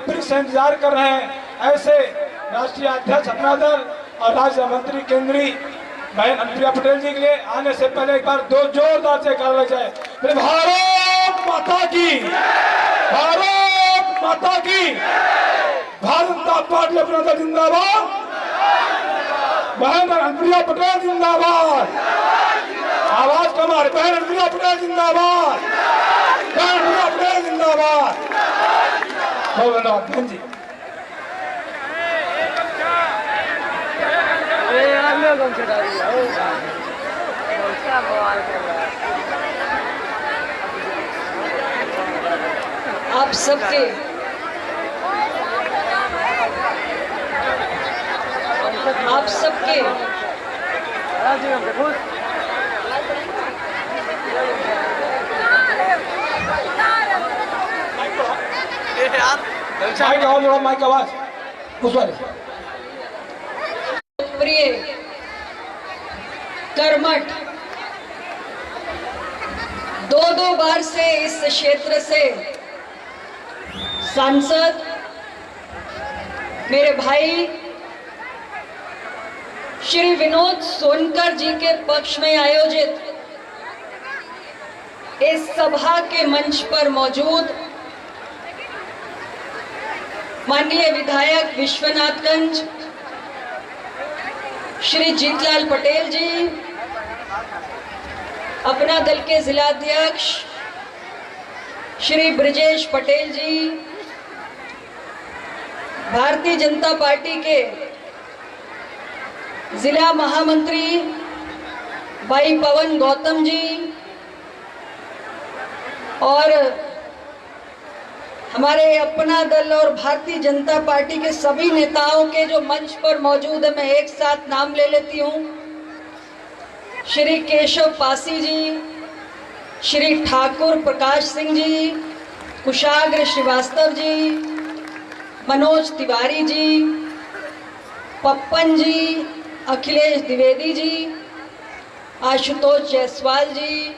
फिर से इंतजार कर रहे हैं। ऐसे राष्ट्रीय अध्यक्ष अपना दल और राज्य मंत्री केंद्रीय बहन अनुप्रिया पटेल जी के लिए आने से पहले एक बार दो जोरदार से कहा जाए, भारत माता की, भारत माता की, भारत जनता पार्टी अपना दल जिंदाबाद, बहन अनुप्रिया पटेल जिंदाबाद, आवाज कमार, बहन अनुप्रिया पटेल जिंदाबाद, बहन अनुप्रिया पटेल जिंदाबाद। बहुत धन्यवाद बहन जी। आप सबके माइक आवाज उस वाले प्रिय कर्मठ दो बार से इस क्षेत्र से सांसद मेरे भाई श्री विनोद सोनकर जी के पक्ष में आयोजित इस सभा के मंच पर मौजूद माननीय विधायक विश्वनाथगंज श्री जीतलाल पटेल जी, अपना दल के जिलाध्यक्ष श्री ब्रजेश पटेल जी, भारतीय जनता पार्टी के जिला महामंत्री भाई पवन गौतम जी और हमारे अपना दल और भारतीय जनता पार्टी के सभी नेताओं के जो मंच पर मौजूद है, मैं एक साथ नाम ले लेती हूँ। श्री केशव पासी जी, श्री ठाकुर प्रकाश सिंह जी, कुशाग्र श्रीवास्तव जी, मनोज तिवारी जी, पप्पन जी, अखिलेश द्विवेदी जी, आशुतोष जायसवाल जी,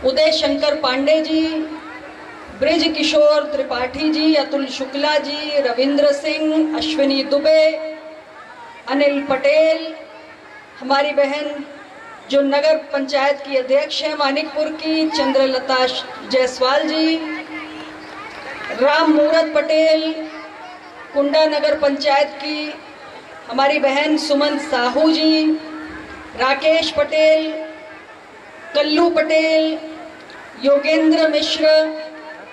उदय शंकर पांडे जी, ब्रिज किशोर त्रिपाठी जी, अतुल शुक्ला जी, रविंद्र सिंह, अश्विनी दुबे, अनिल पटेल, हमारी बहन जो नगर पंचायत की अध्यक्ष है मानिकपुर की चंद्रलता जायसवाल जी, राम मूरत पटेल, कुंडा नगर पंचायत की हमारी बहन सुमन साहू जी, राकेश पटेल, कल्लू पटेल, योगेंद्र मिश्र,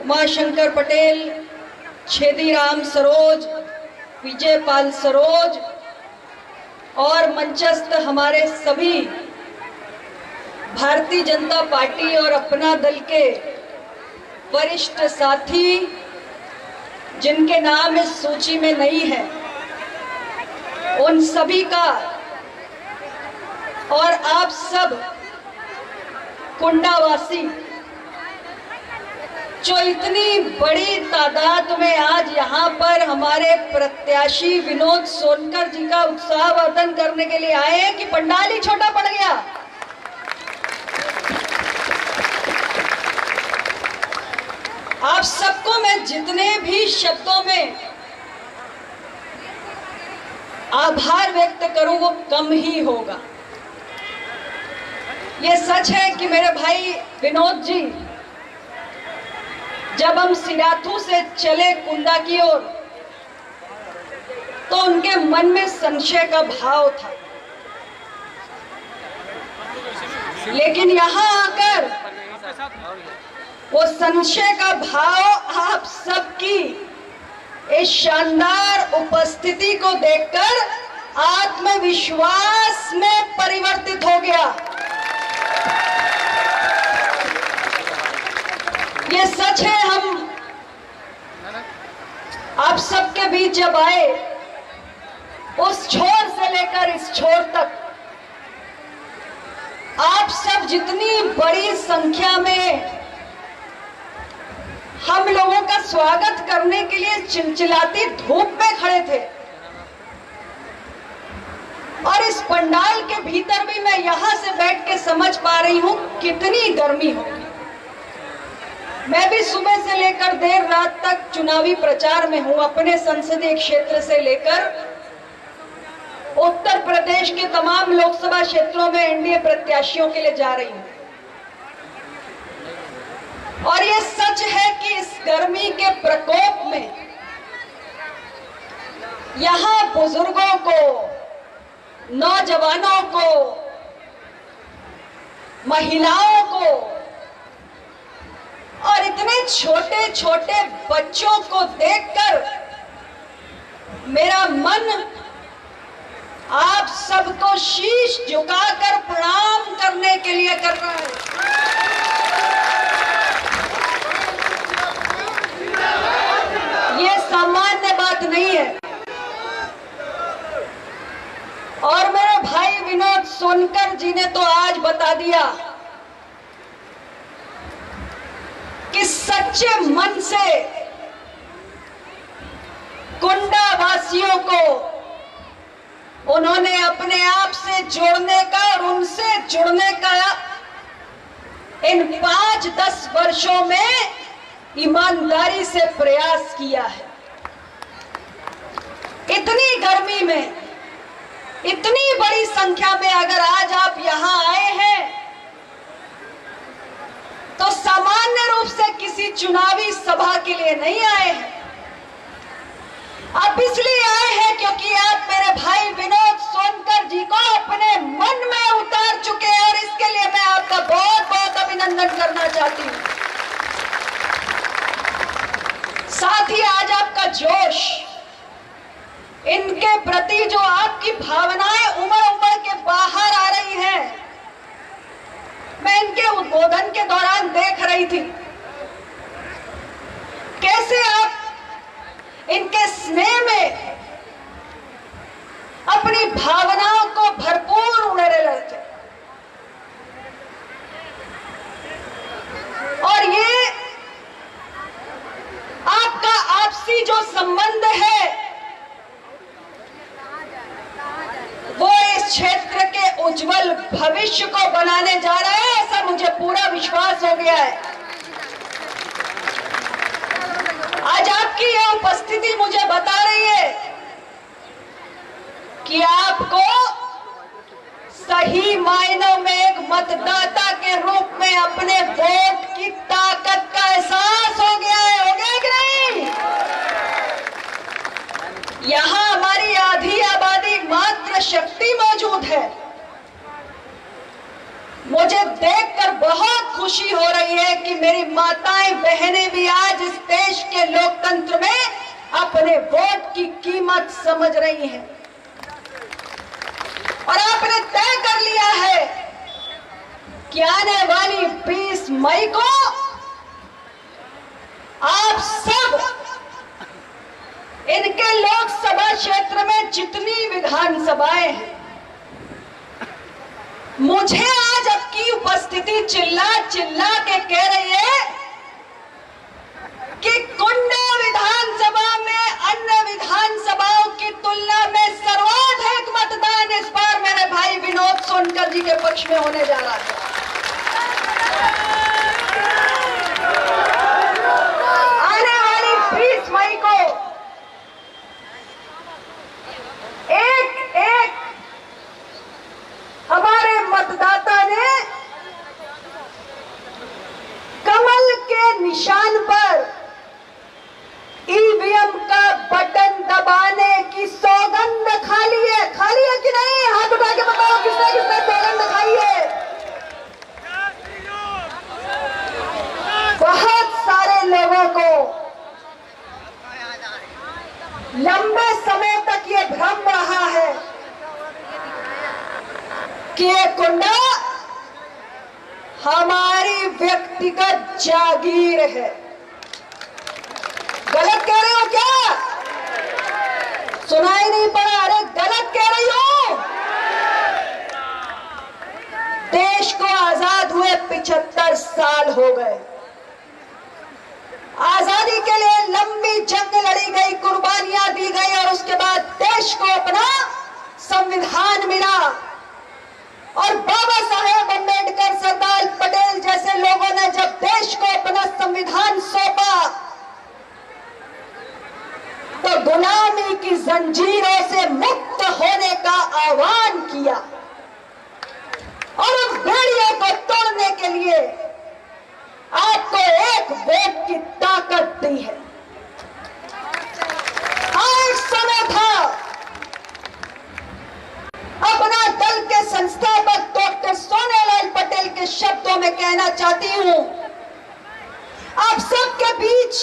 उमाशंकर पटेल, छेदीराम सरोज, विजयपाल सरोज और मंचस्थ हमारे सभी भारतीय जनता पार्टी और अपना दल के वरिष्ठ साथी जिनके नाम इस सूची में नहीं है, उन सभी का और आप सब कुंडावासी जो इतनी बड़ी तादाद में आज यहाँ पर हमारे प्रत्याशी विनोद सोनकर जी का उत्साहवर्धन करने के लिए आए हैं कि पंडाल ही छोटा पड़ गया। आप सबको मैं जितने भी शब्दों में आभार व्यक्त करूं वो कम ही होगा। ये सच है कि मेरे भाई विनोद जी जब हम सिराथू से चले कुंडा की ओर तो उनके मन में संशय का भाव था, लेकिन यहाँ आकर वो संशय का भाव आप सबकी इस शानदार उपस्थिति को देखकर आत्मविश्वास में परिवर्तित हो गया। ये सच है, हम आप सबके बीच जब आए उस छोर से लेकर इस छोर तक आप सब जितनी बड़ी संख्या में हम लोगों का स्वागत करने के लिए चिलचिलाती धूप में खड़े थे और इस पंडाल के भीतर भी मैं यहां से बैठ के समझ पा रही हूं कितनी गर्मी होगी। मैं भी सुबह से लेकर देर रात तक चुनावी प्रचार में हूं। अपने संसदीय क्षेत्र से लेकर उत्तर प्रदेश के तमाम लोकसभा क्षेत्रों में एनडीए प्रत्याशियों के लिए जा रही हूं। और ये सच है कि इस गर्मी के प्रकोप में यहां बुजुर्गों को, नौजवानों को, महिलाओं को और इतने छोटे छोटे बच्चों को देखकर मेरा मन आप सबको शीश झुकाकर प्रणाम करने के लिए कर रहा है। ये सामान्य बात नहीं है। और मेरे भाई विनोद सोनकर जी ने तो आज बता दिया कि सच्चे मन से कुंडा वासियों को उन्होंने अपने आप से जोड़ने का और उनसे जुड़ने का इन 5-10 वर्षों में ईमानदारी से प्रयास किया है। इतनी गर्मी में, इतनी बड़ी संख्या में अगर आज आप यहां आए हैं तो सामान्य रूप से किसी चुनावी सभा के लिए नहीं आए हैं। आप इसलिए आए हैं क्योंकि आप मेरे भाई विनोद सोनकर जी को अपने मन में उतार चुके हैं और इसके लिए मैं आपका बहुत बहुत अभिनंदन करना चाहती हूं। साथ ही आज आपका जोश, इनके प्रति जो आपकी भावनाएं उमड़ उमड़ के बाहर आ रही हैं, मैं इनके उद्बोधन के दौरान देख रही थी कैसे आप इनके स्नेह में अपनी भावनाओं को भरपूर उड़ेले रहते। और ये आपका आपसी जो संबंध है वो इस क्षेत्र के उज्जवल भविष्य को बनाने जा रहा है, ऐसा मुझे पूरा विश्वास हो गया है। आज आपकी यह उपस्थिति मुझे बता रही है कि आपको सही मायनों में एक मतदाता के रूप में अपने वोट की ताकत का एहसास हो गया है। हो गया कि नहीं? यहां हमारी आधी आबादी मात्र शक्ति मौजूद है। मुझे देखकर बहुत खुशी हो रही है कि मेरी माताएं बहनें भी आज इस देश के लोकतंत्र में अपने वोट की कीमत समझ रही हैं। और आपने तय कर लिया है कि आने वाली 20 मई को आप सब इनके लोकसभा क्षेत्र में जितनी विधानसभाएं हैं, मुझे आज आपकी उपस्थिति चिल्ला चिल्ला के कह रही है कि कुंडा विधानसभा में अन्य विधानसभाओं की तुलना में सर्वाधिक मतदान इस बार मेरे भाई विनोद सोनकर जी के पक्ष में होने जा रहा है। आने वाली 20 मई को एक एक हमारे मतदाता ने कमल के निशान पर ईवीएम का बटन दबाने की सौगंध खा ली है कि नहीं? हाथ उठा के बताओ किसने किसने सौगंध खाई है। बहुत सारे लोगों को लंबे समय तक ये भ्रम रहा है कि ये कुंडा हमारी व्यक्तिगत जागीर है। गलत कह रहे हो क्या? सुनाई नहीं पड़ा? अरे गलत कह रही हो। देश को आजाद हुए 75 साल हो गए। आजादी के लिए लंबी जंग लड़ी गई, कुर्बानियां दी गई और उसके बाद देश को अपना संविधान मिला और बाबा साहेब अम्बेडकर लेकर सरदार पटेल जैसे लोगों ने जब देश को अपना संविधान सौंपा तो गुलामी की जंजीरों से मुक्त होने का आह्वान किया और उन बेड़ियों को तोड़ने के लिए आपको एक वोट की ताकत दी है। एक समय था, अपना दल के संस्थापक डॉक्टर सोनेलाल पटेल के शब्दों में कहना चाहती हूं, आप सबके बीच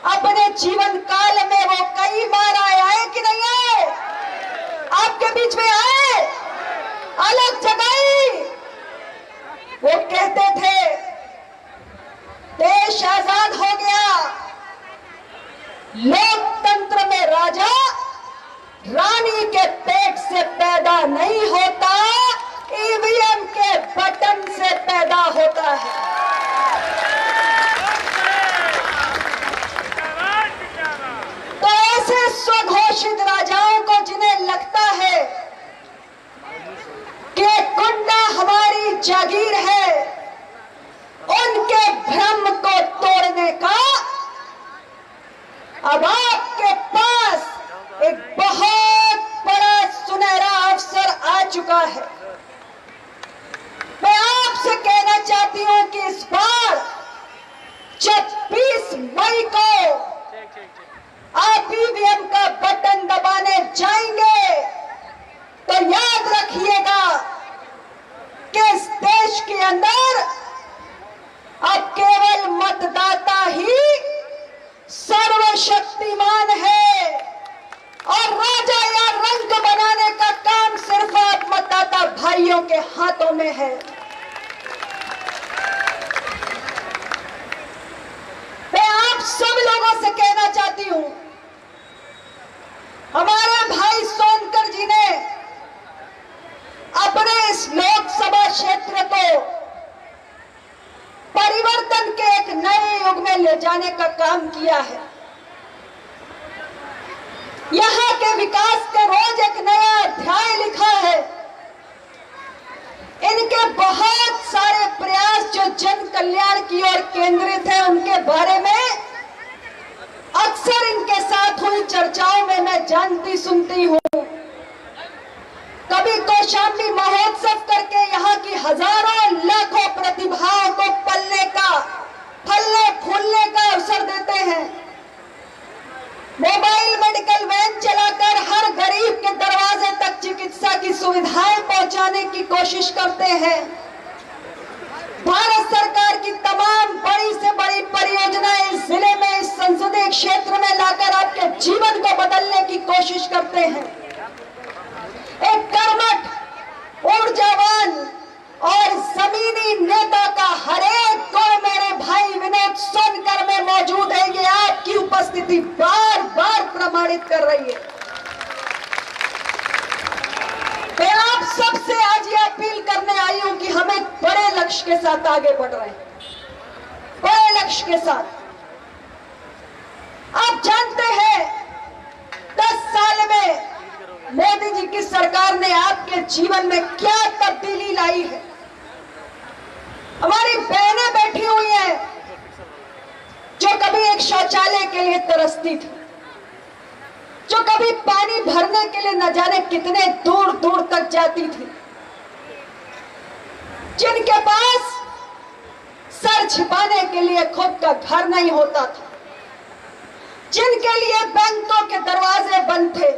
अपने जीवन काल में वो कई बार आए कि नहीं आए? आपके बीच में आए, अलग जगाई। वो कहते थे देश आजाद हो गया, लोकतंत्र में राजा रानी के पेट से पैदा नहीं होता, ईवीएम के बटन से पैदा होता है। तो ऐसे स्वघोषित राजाओं को जिन्हें लगता है कि गुंडा हमारी जागीर है, उनके भ्रम को तोड़ने का अब आपके पास एक बहुत बड़ा सुनहरा अवसर आ चुका है। मैं आपसे कहना चाहती हूं कि इस बार 26 मई को आप ईवीएम का बटन दबाने जाएंगे तो याद रखिएगा कि इस देश के अंदर अब केवल मतदाता ही सर्वशक्तिमान है और राजा या रंग बनाने का काम सिर्फ आप मतदाता भाइयों के हाथों में है। मैं आप सब लोगों से कहना चाहती हूं, हमारे भाई सोनकर जी ने अपने इस लोकसभा क्षेत्र को परिवर्तन के एक नए युग में ले जाने का काम किया है। यहाँ के विकास के रोज एक नया अध्याय लिखा है। इनके बहुत सारे प्रयास जो जन कल्याण की ओर केंद्रित है, उनके बारे में अक्सर इनके साथ हुई चर्चाओं में मैं जानती सुनती हूँ। कभी कौशाम्बी महोत्सव करके यहाँ की हजारों लाखों प्रतिभाओं को फलने फूलने का अवसर देते हैं। मोबाइल मेडिकल वैन चलाकर हर गरीब के दरवाजे तक चिकित्सा की सुविधाएं पहुंचाने की कोशिश करते हैं। भारत सरकार की तमाम बड़ी से बड़ी परियोजनाएं इस जिले में, इस संसदीय क्षेत्र में लाकर आपके जीवन को बदलने की कोशिश करते हैं। एक कर्मठ, ऊर्जावान और जमीनी नेता का हर एक गुण मेरे भाई विनोद सोनकर में मौजूद है। ये आपकी उपस्थिति बार बार प्रमाणित कर रही है। मैं आप सबसे आज ये अपील करने आई हूं कि हम एक बड़े लक्ष्य के साथ आगे बढ़ रहे हैं, बड़े लक्ष्य के साथ। आप जानते हैं 10 साल में मोदी जी की सरकार ने आपके जीवन में क्या तब्दीली लाई है। हमारी बहनें बैठी हुई हैं जो कभी एक शौचालय के लिए तरसती थी, जो कभी पानी भरने के लिए न जाने कितने दूर दूर तक जाती थी, जिनके पास सर छिपाने के लिए खुद का घर नहीं होता था, जिनके लिए बैंकों के दरवाजे बंद थे,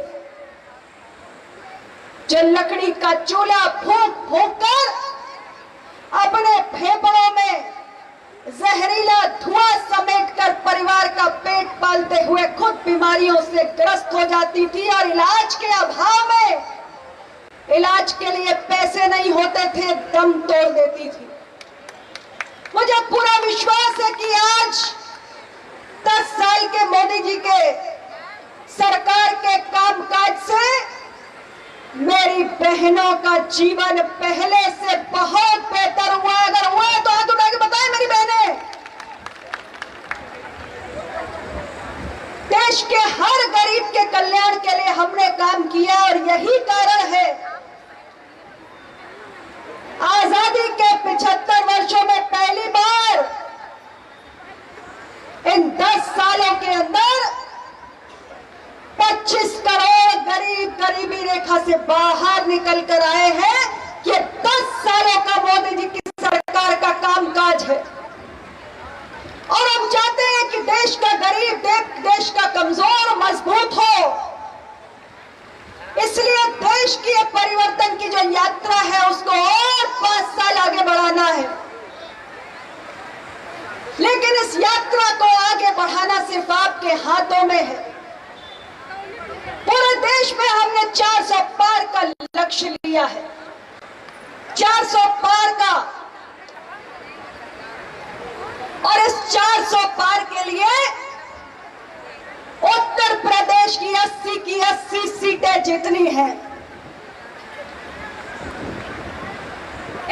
जो लकड़ी का चूल्हा फूंक फूंक कर अपने फेफड़ों में जहरीला धुआं समेटकर परिवार का पेट पालते हुए खुद बीमारियों से ग्रस्त हो जाती थी और इलाज के अभाव में इलाज के लिए पैसे नहीं होते थे, दम तोड़ देती थी। मुझे पूरा विश्वास है कि आज 10 साल के मोदी जी के सरकार के कामकाज से मेरी बहनों का जीवन पहले से बहुत बेहतर हुआ। अगर हुआ है तो हाथ उठा के बताएं मेरी बहनें। देश के हर गरीब के कल्याण के लिए हमने काम किया और यही कारण है आजादी के 75 वर्षों में पहली बार इन 10 सालों के अंदर 25 करोड़ गरीब गरीबी रेखा से बाहर निकल कर आए हैं। ये 10 सालों का मोदी जी की सरकार का कामकाज है। और हम चाहते हैं कि देश का गरीब, देश का कमजोर मजबूत हो। इसलिए देश की ये परिवर्तन की जो यात्रा है उसको और 5 साल आगे बढ़ाना है। लेकिन इस यात्रा को आगे बढ़ाना सिर्फ आपके हाथों में है। पूरे देश में हमने 400 पार का लक्ष्य लिया है, 400 पार का। और इस 400 पार के लिए उत्तर प्रदेश की 80 की 80 सीटें जीतनी है।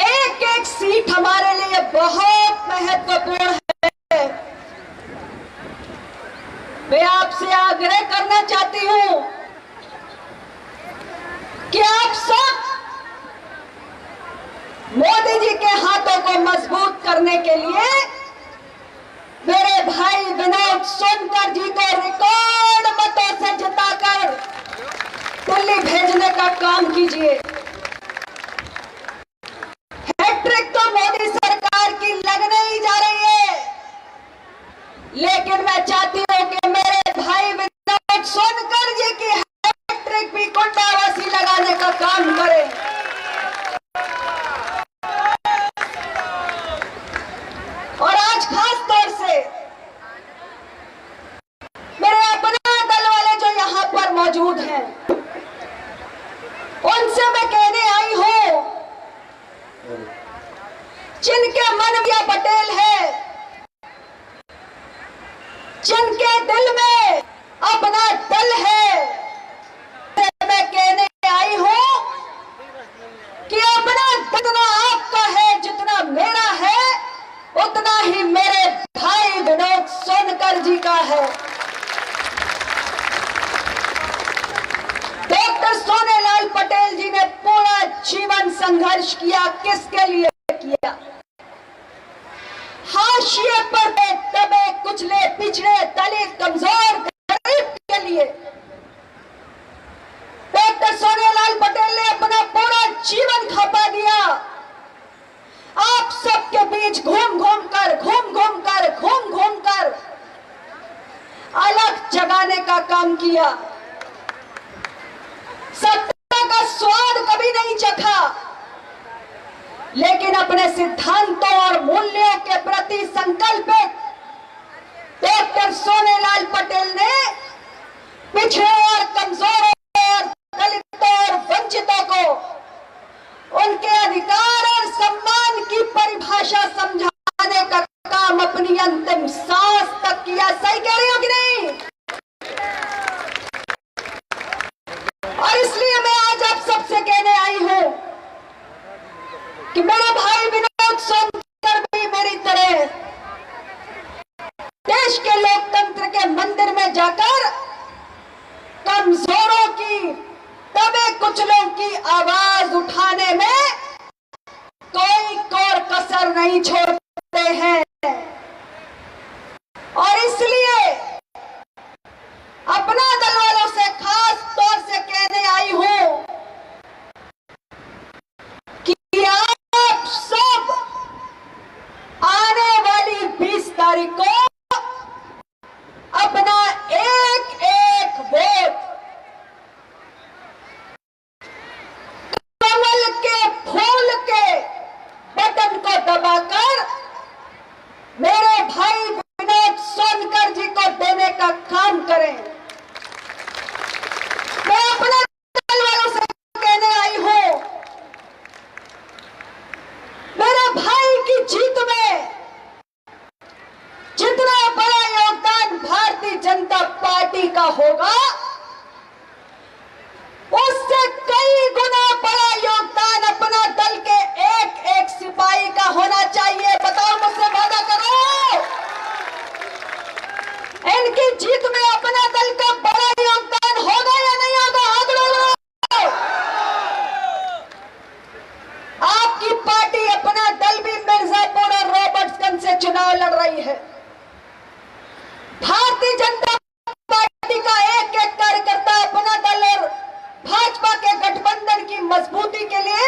एक एक सीट हमारे लिए बहुत महत्वपूर्ण है। मैं आपसे आग्रह करना चाहती हूं कि आप सब मोदी जी के हाथों को मजबूत करने के लिए मेरे भाई विनोद सोनकर जी को रिकॉर्ड मतों से जिताकर दिल्ली भेजने का काम कीजिए। हैट्रिक तो मोदी सरकार की लगने ही जा रही है, लेकिन मैं चाहती हूं कि मेरे भाई विनोद सोनकर जी की हैट्रिक भी कुंडावासी लगाने का काम करें। और आज खास तौर से मेरे अपना दल वाले जो यहां पर मौजूद हैं, उनसे मैं कहने आई हूं, जिनके मन में पटेल है, जिनके दिल में अपना दल है, मैं कहने आई हूं कि अपना जितना आपका है, जितना मेरा है, उतना ही मेरे भाई विनोद सोनकर जी का है। डॉक्टर सोनेलाल पटेल जी ने पूरा जीवन संघर्ष किया। किसके लिए किया? हाशिए पर दबे कुचले पिछड़े दलित कमजोर गरीब के लिए डॉक्टर सोनेलाल पटेल ने अपना पूरा जीवन खपा दिया। आप सबके बीच घूम घूम कर अलग जगाने का काम किया। सत्ता का स्वाद कभी नहीं चखा, लेकिन अपने सिद्धांतों और मूल्यों के प्रति संकल्पित डॉक्टर सोनेलाल पटेल ने पिछड़े और कमजोरों और दलितों और वंचितों को उनके अधिकार और सम्मान की परिभाषा समझाने का काम अपनी अंतिम सांस तक किया। सही कह रही हो कि नहीं? और इसलिए मैं आज आप सबसे कहने आई हूं कि मेरे भाई विनोद सोनकर भी मेरी तरह देश के लोकतंत्र के मंदिर में जाकर कमजोरों की, दबे कुचलों की आवाज उठाने में कोई कोर कसर नहीं छोड़ते हैं। और इसलिए अपना दल वालों से खास तौर से कहने आई हूं कि आप सब आने वाली 20 तारीख को अपना एक एक वोट कमल के फूल के बटन को दबाकर मेरे भाई विनोद सोनकर जी को देने का काम करें। मैं अपने दल वालों से कहने आई हूं, मेरे भाई की जीत में जितना बड़ा योगदान भारतीय जनता पार्टी का होगा, उससे कई गुना बड़ा योगदान अपना दल के एक एक सिपाही का होना चाहिए। बताओ, मुझसे वादा करो। इनकी जीत में अपना दल का बड़ा योगदान होगा या नहीं होगा? हाथ उठाओ। आपकी पार्टी की मजबूती के लिए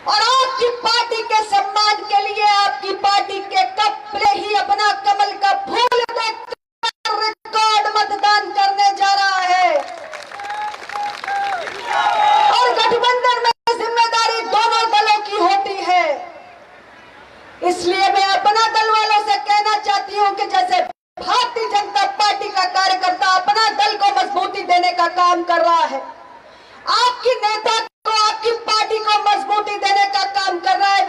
और आपकी पार्टी के सम्मान के लिए आपकी पार्टी के कपड़े ही अपना कमल का फूल देकर रिकॉर्ड मतदान करने जा रहा है। और गठबंधन में जिम्मेदारी दोनों दलों की होती है। इसलिए मैं अपना दल वालों से कहना चाहती हूं कि जैसे भारतीय जनता पार्टी का कार्यकर्ता अपना दल को मजबूती देने का काम कर रहा है, आपकी नेता को, आपकी पार्टी को मजबूती देने का काम कर रहा है,